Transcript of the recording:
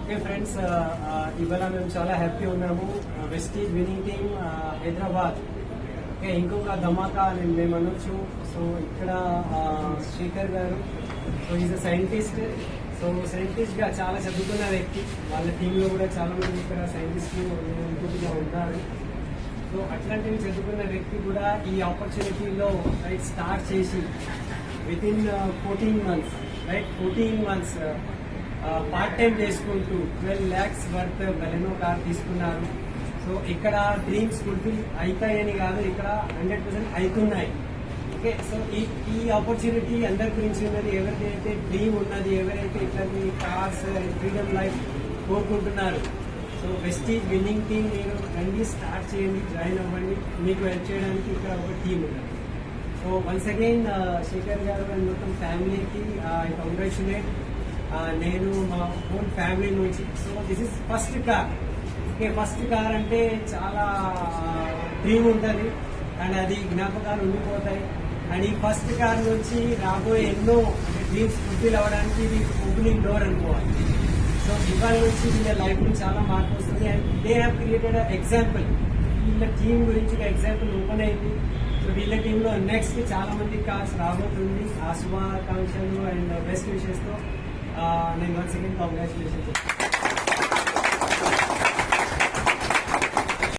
Okay friends, ఇవాళ మేము చాలా హ్యాపీ ఉన్నాము. Vestige winning team Hyderabad okay ఇంకొక ధమాకా అని మేము అనొచ్చు. సో ఇక్కడ శేఖర్ గారు, సో ఈజ్ అ సైంటిస్ట్. సో సైంటిస్ట్గా చాలా చదువుకున్న వ్యక్తి. వాళ్ళ టీంలో కూడా చాలా మంది ఇక్కడ సైంటిస్టులు ఇంకొకటిగా ఉన్నారు. సో అట్లాంటివి చదువుకున్న వ్యక్తి కూడా ఈ ఆపర్చునిటీలో రైట్ స్టార్ట్ చేసి with in 14 months right 14 months part time చేసుకుంటూ 12 lakhs వర్త్ బెలెనో కార్ తీసుకున్నారు. సో ఇక్కడ డ్రీమ్స్ ఫుల్ఫిల్ అవుతాయని కాదు, ఇక్కడ 100% అవుతున్నాయి. ఓకే, సో ఈ ఆపర్చునిటీ అందరి గురించి ఉన్నది. ఎవరికైతే డ్రీమ్ ఉన్నది, ఎవరైతే ఇట్లాంటి కార్స్ ఫ్రీడమ్ లైఫ్ కోరుకుంటున్నారు, సో వెస్టీజ్ విన్నింగ్ టీమ్ మీరు రండి, స్టార్ట్ చేయండి, జాయిన్ అవ్వండి. మీకు హెల్ప్ చేయడానికి ఇక్కడ ఒక టీం ఉన్నది. సో వన్స్ అగైన్ శేఖర్ గారు అండ్ మొత్తం ఫ్యామిలీకి ఐ కంగ్రాచులేట్. నేను మా హోల్ ఫ్యామిలీ నుంచి. So this is first car. Okay, first car అంటే చాలా డ్రీమ్ ఉంటుంది అండ్ అది జ్ఞాపకాలు ఉండిపోతాయి. అండ్ ఈ ఫస్ట్ కార్ నుంచి రాబోయే ఎన్నో డ్రీమ్స్ ఫుల్ఫిల్ అవ్వడానికి ఇది ఓపెనింగ్ డోర్ అనుకోవాలి. సో ఇవాళ నుంచి వీళ్ళ లైఫ్ నుంచి చాలా మార్పు వస్తుంది. And they have created example. వీళ్ళ టీం గురించి ఒక ఎగ్జాంపుల్ ఓపెన్ అయింది. సో వీళ్ళ టీంలో నెక్స్ట్ చాలా మంది కార్స్ రాబోతుంది. ఆ శుభాకాంక్షలు అండ్ బెస్ట్ విషెస్తో నేను వన్స్ అగైన్ కంగ్రాచులేషన్స్.